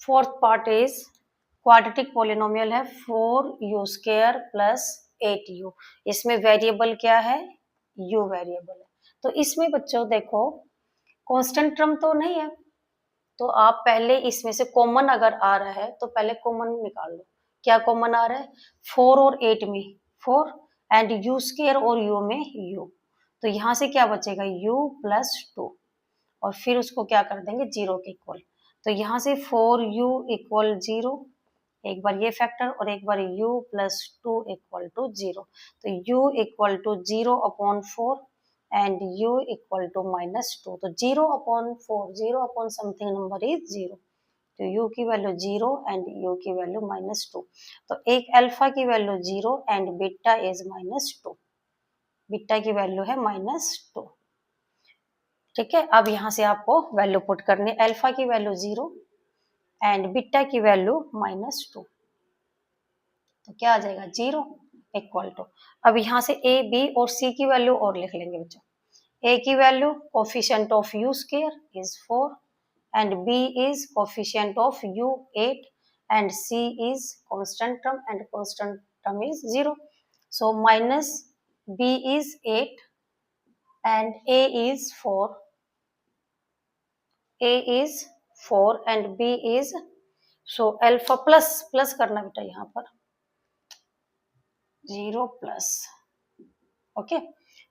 Fourth part is quadratic polynomial है 4u² plus 8u। इसमें variable क्या है, u वेरिएबल है। तो इसमें बच्चों देखो कांस्टेंट टर्म तो नहीं है, तो आप पहले इसमें से कॉमन अगर आ रहा है तो पहले कॉमन निकाल लो। क्या कॉमन आ रहा है, 4 और 8 में 4 एंड u² और u में u, तो यहाँ से क्या बचेगा u प्लस 2 और फिर उसको क्या कर देंगे 0 के इक्वल। तो यहाँ से 4u इक्वल 0, एक बार ये फैक्टर और एक बार u प्लस 2 इक्वल टू 0। तो u equal to 0 upon 4 and u equal to -2। तो 0 upon 4, 0 upon something number is 0। तो u की वैल्यू 0 एंड u की वैल्यू -2। तो एक अल्फा की value 0 and beta is -2, beta की वैल्यू है -2। ठीक है, अब यहाँ से आपको वैल्यू पुट करनी है, अल्फा की वैल्यू 0 एंड बीटा की वैल्यू -2। तो क्या आ जाएगा 0 इक्वल टू, अब यहाँ से a b और c की वैल्यू और लिख लेंगे बच्चों। A की value coefficient of u² is 4 and B is coefficient of u 8 and C is constant term and constant term is 0. So minus B is 8 and A is 4. A is 4 and B is, so alpha plus करना बेटा यहाँ पर 0 plus, okay.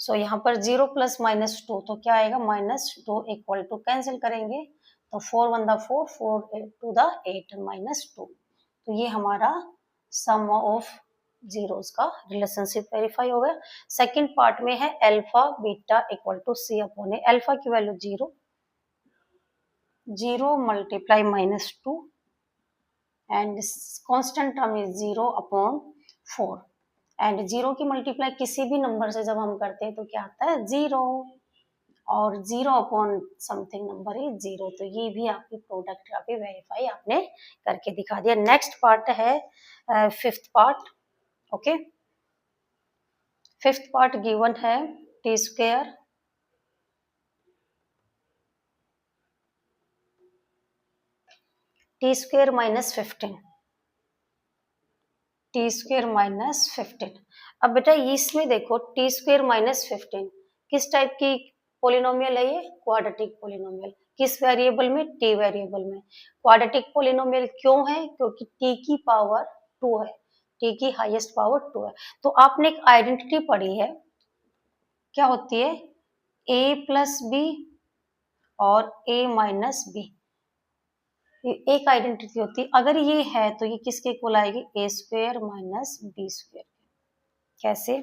सो यहाँ पर 0 plus -2 तो क्या आएगा -2 equal to, cancel करेंगे तो 4 1 दा 4, 4 2 दा 8 -2। तो ये हमारा सम ऑफ जीरोस का रिलेशनशिप वेरीफाई हो गया। सेकंड पार्ट में है alpha beta equal to C upon A. Alpha की value 0, 0 multiply -2 and constant term is 0 upon 4 and 0 की मल्टीप्लाई किसी भी नंबर से जब हम करते हैं तो क्या आता है 0 और 0 अपॉन समथिंग नंबर इज 0। तो ये भी आपकी प्रोडक्ट का भी वेरीफाई आपने करके दिखा दिया। नेक्स्ट पार्ट है fifth part, okay. Fifth part given है t² -15, t² -15। अब बेटा इसमें देखो t² -15 किस टाइप की पोलिनोमियल है, ये क्वाड्रेटिक पोलिनोमियल। किस वेरिएबल में, t वेरिएबल में। क्वाड्रेटिक पोलिनोमियल क्यों है, क्योंकि t की पावर 2 है, t की हाईएस्ट पावर 2 है। तो आपने एक आइडेंटिटी पढ़ी है, क्या होती है a प्लस बी और a माइनस बी, एक आइडेंटिटी होती है। अगर ये है तो ये किसके इक्वल आएगी, a² माइनस b²। कैसे,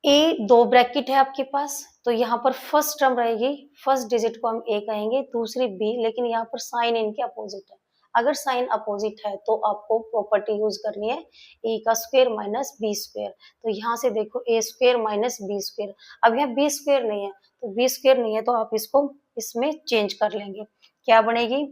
a 2 ब्रैकेट है आपके पास, तो यहाँ पर फर्स्ट टर्म रहेगी, फर्स्ट डिजिट को हम a कहेंगे, दूसरी b, लेकिन यहाँ पर साइन इनके अपोजिट है। अगर साइन अपोजिट है तो आपको प्रॉपर्टी यूज करनी है a² माइनस b²। तो यहाँ से देखो a² माइनस b², अब यहाँ b² नहीं है, तो b² नहीं है तो आप इसको इसमें चेंज कर लेंगे, क्या बनेगी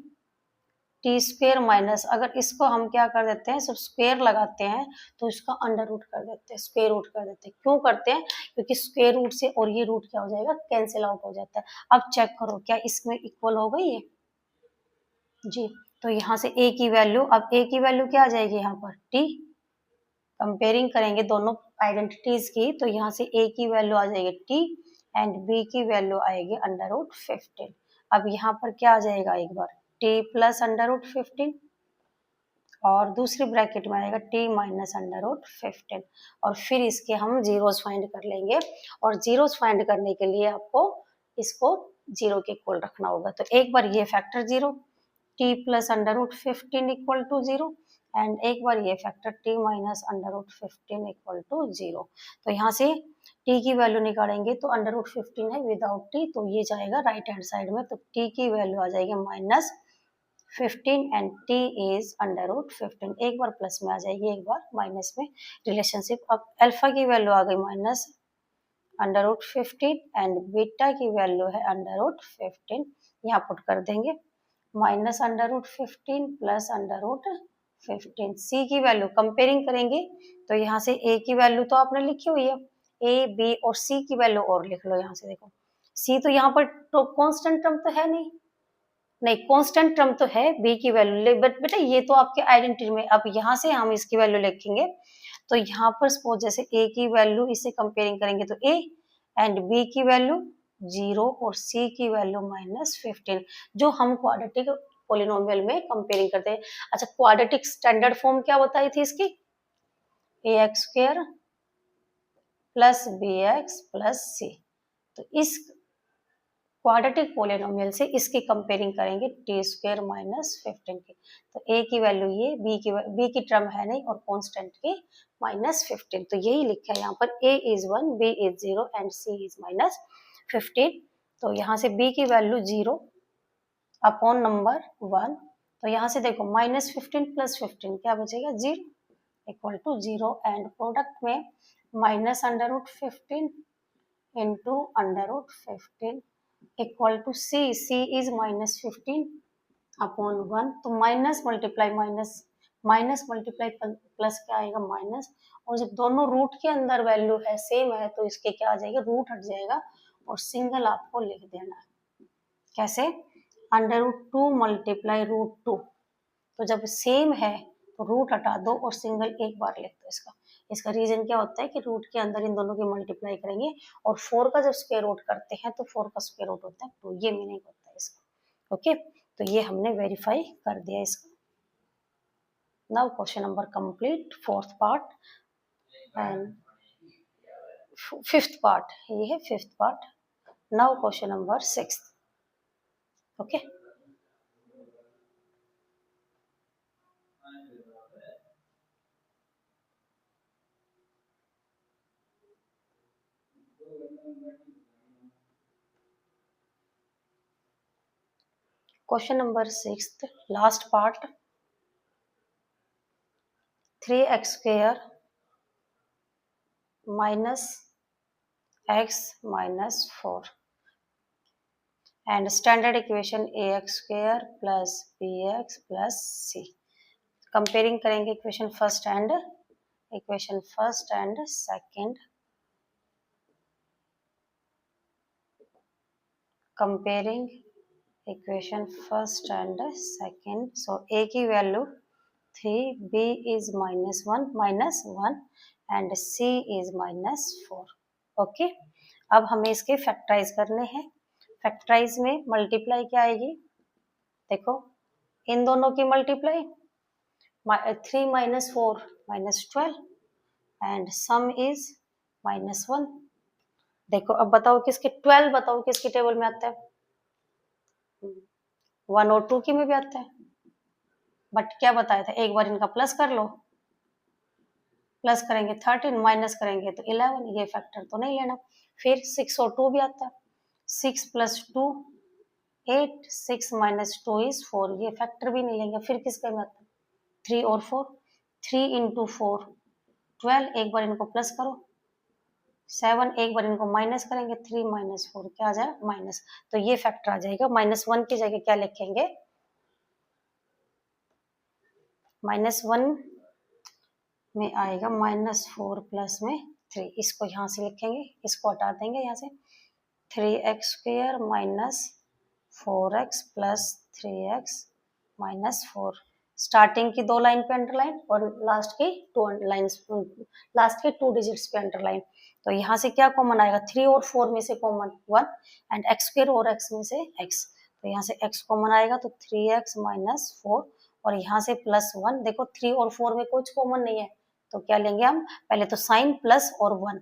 t² माइनस, अगर इसको हम क्या कर देते हैं, सब स्क्वायर लगाते हैं तो इसका अंडर रूट कर देते हैं, स्क्वायर रूट कर देते हैं। क्यों करते हैं, क्योंकि स्क्वायर रूट से और ये रूट क्या हो जाएगा, कैंसिल आउट हो जाता है। अब चेक करो क्या इसमें इक्वल हो गई है जी। तो यहाँ से a की वैल्यू, अब a की वैल्यू क्या आ जाएगी यहाँ पर t, कंपेयरिंग करेंगे दोनों आइडेंटिटीज की, तो यहाँ से a की वैल्यू आ जाएगी t एंड b की वैल्यू आएगी √15। अब यहाँ पर क्या आ जाएगा, एक बार t प्लस √15 और दूसरी ब्रैकेट में आएगा t माइनस √15 और फिर इसके हम जीरोस फाइंड कर लेंगे। और जीरोस फाइंड करने के लिए आपको इसको 0 के इक्वल रखना होगा। तो एक बार ये factor 0, t plus √15 equal to 0 and एक बार ये factor t minus √15 equal to 0। तो यहाँ से t की वैल्यू निकालेंगे तो √15 है विदाउट t, तो ये जाएगा राइट हैंड साइड में, तो t की वैल्यू आ जाएगी -15 एंड t इज √15। एक बार प्लस में आ जाएगी, एक बार माइनस में रिलेशनशिप। अब अल्फा की वैल्यू आ गई -√15 एंड बीटा की वैल्यू है √15, यहाँ पुट कर देंगे -√15 प्लस √15। c की वैल्यू कंपेयरिंग करेंगे तो यहाँ से a की वैल्यू तो आपने लिखी हुई है, a b और c की वैल्यू और लिख लो। यहाँ से देखो c तो यहाँ पर तो कांस्टेंट टर्म तो है नहीं, नहीं, कांस्टेंट टर्म तो है बी की वैल्यू, बट बेटा ये तो आपके आइडेंटिटी में, अब यहाँ से हम इसकी वैल्यू लिखेंगे, तो यहाँ पर सपोज जैसे ए की वैल्यू इससे कंपेयरिंग करेंगे तो ए, एंड बी की वैल्यू 0 और सी की वैल्यू -15, जो हम क्वाड्रेटिक पोलिनोमियल में कंपेयरिंग करते हैं। अच्छा, क्वाड्रेटिक स्टैंडर्ड फॉर्म क्या बताई थी इसकी, ax² plus bx plus c। तो इस क्वाड्रेटिक पोलिनोमियल से इसकी कंपेयरिंग करेंगे t² -15 की। तो a की वैल्यू ये, b की टर्म है नहीं और कांस्टेंट की -15, तो यही लिखा है यहाँ पर, a is 1, b is 0 and c is -15। तो यहाँ से b की वैल्यू 0 अपॉन नंबर 1, तो यहाँ से देखो -15 प्लस 15 क्या बचेगा, 0 इक्वल टू 0, एंड प्रोडक्ट में -√15 into √15 equal to c, c is -15 upon 1, तो माइनस मल्टीप्लाई प्लस क्या आएगा, माइनस, और जब दोनों रूट के अंदर वैल्यू है सेम है तो इसके क्या आ जाएगा, रूट हट जाएगा और सिंगल आपको लिख देना है। कैसे, √2 मल्टीप्लाई √2, तो जब सेम है तो रूट हटा दो और सिंगल एक बार लिख दो। इसका रीजन क्या होता है कि रूट के अंदर इन दोनों की मल्टीप्लाई करेंगे, और 4 का जब स्क्वायर रूट करते हैं तो 4 का स्क्वायर रूट होता है, तो ये मीनिंग होता है इसका। ओके, तो ये हमने वेरीफाई कर दिया इसका। Now question number complete, fourth part and fifth part, ये है fifth part. Now question number 6। Okay, question number 6, last part, 3x² minus x minus 4 and standard equation ax² plus bx plus c। Comparing करेंगे equation first and second, comparing equation first and second. So a की value 3, b is -1 and c is -4। Okay, अब हमें इसके factorise करने हैं। Factorise में multiply क्या आएगी, देखो इन दोनों की मल्टीप्लाई 3 - 4 -12 एंड सम इज -1। देखो अब बताओ किसके, 12 बताओ किसकी टेबल में आता है, 1 और 2 की में भी आता है, बट क्या बताया था, एक बार इनका प्लस कर लो, प्लस करेंगे 13, माइनस करेंगे तो 11, ये फैक्टर तो नहीं लेना। फिर 6 और 2 भी आता है, 6 + 2 8, 6 - 2 is 4, ये फैक्टर भी नहीं लेंगे। फिर किसके में आता है, 3 और 4, 3 × 4 12, एक बार इनको प्लस करो, 7, एक बार इनको माइनस करेंगे, 3 - 4 क्या आ जाएगा, माइनस, तो ये फैक्टर आ जाएगा। -1 की जगह क्या लिखेंगे, -1 में आएगा -4 प्लस में 3, इसको यहाँ से लिखेंगे, इसको हटा देंगे यहाँ से, 3x² - 4x plus 3x -4, starting की 2 लाइन पे अंडरलाइन और लास्ट की 2 डिजिट्स पे अंडरलाइन। तो यहाँ से क्या कॉमन आएगा, 3 और 4 में से कॉमन 1 एंड x² और x में से x, तो यहाँ से x कॉमन आएगा तो 3x - 4 और यहाँ से +1। देखो 3 और 4 में कुछ कॉमन नहीं है तो क्या लेंगे हम, पहले तो साइन प्लस और 1,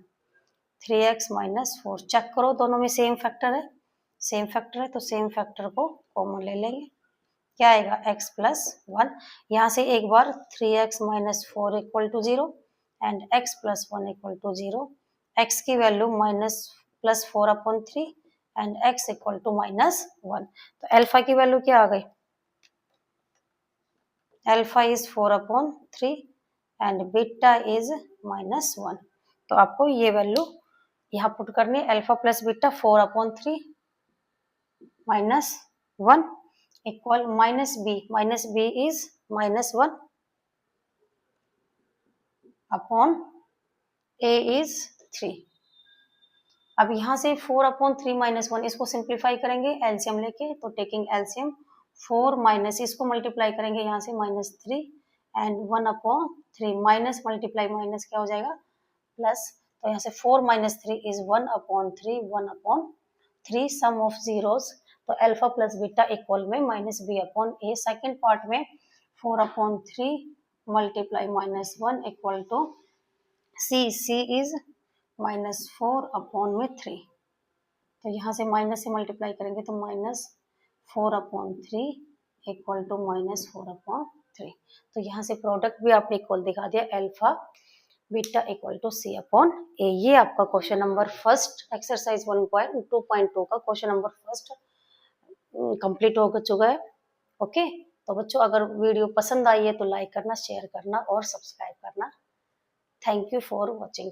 3x - 4, चेक करो दोनों में सेम फैक्टर है, तो सेम फैक्टर को कॉमन ले लेंगे, क्या आएगा x + 1। यहाँ से एक बार 3x - 4 = 0 एंड x + 1 = 0, x की वैल्यू +4/3 एंड x = -1, तो अल्फा की वैल्यू क्या आ गई, alpha is 4/3 and beta is -1। तो आपको ये वैल्यू यहाँ पुट करनी है, alpha plus beta 4/3 -1 equal -b is -1 upon a is 3। अब यहाँ से 4/3 - 1 इसको सिंप्लीफाई करेंगे एलसीएम लेके, तो टेकिंग एलसीएम 4 माइनस इसको मल्टीप्लाई करेंगे यहाँ से -3 एंड 1/3 माइनस मल्टीप्लाई माइनस क्या हो जाएगा प्लस, तो यहाँ से 4 minus 3 is 1/3 1/3 sum of zeros, तो अल्फा प्लस बीटा इक्वल में -b/a। सेकेंड पार्ट में 4/3 multiply -1 equal to c is -4/3, तो यहाँ से माइनस से मल्टीप्लाई करेंगे तो -4/3 इक्वल टू -4/3, तो यहाँ से प्रोडक्ट भी आपने इक्वल दिखा दिया, alpha beta equal to c/a। ये आपका क्वेश्चन नंबर फर्स्ट एक्सरसाइज 1.2.2 का क्वेश्चन नंबर फर्स्ट कंप्लीट हो चुका है। ओके, तो बच्चों अगर वीडियो पसंद आई है तो लाइक करना, शेयर करना और सब्सक्राइब करना। Thank you for watching.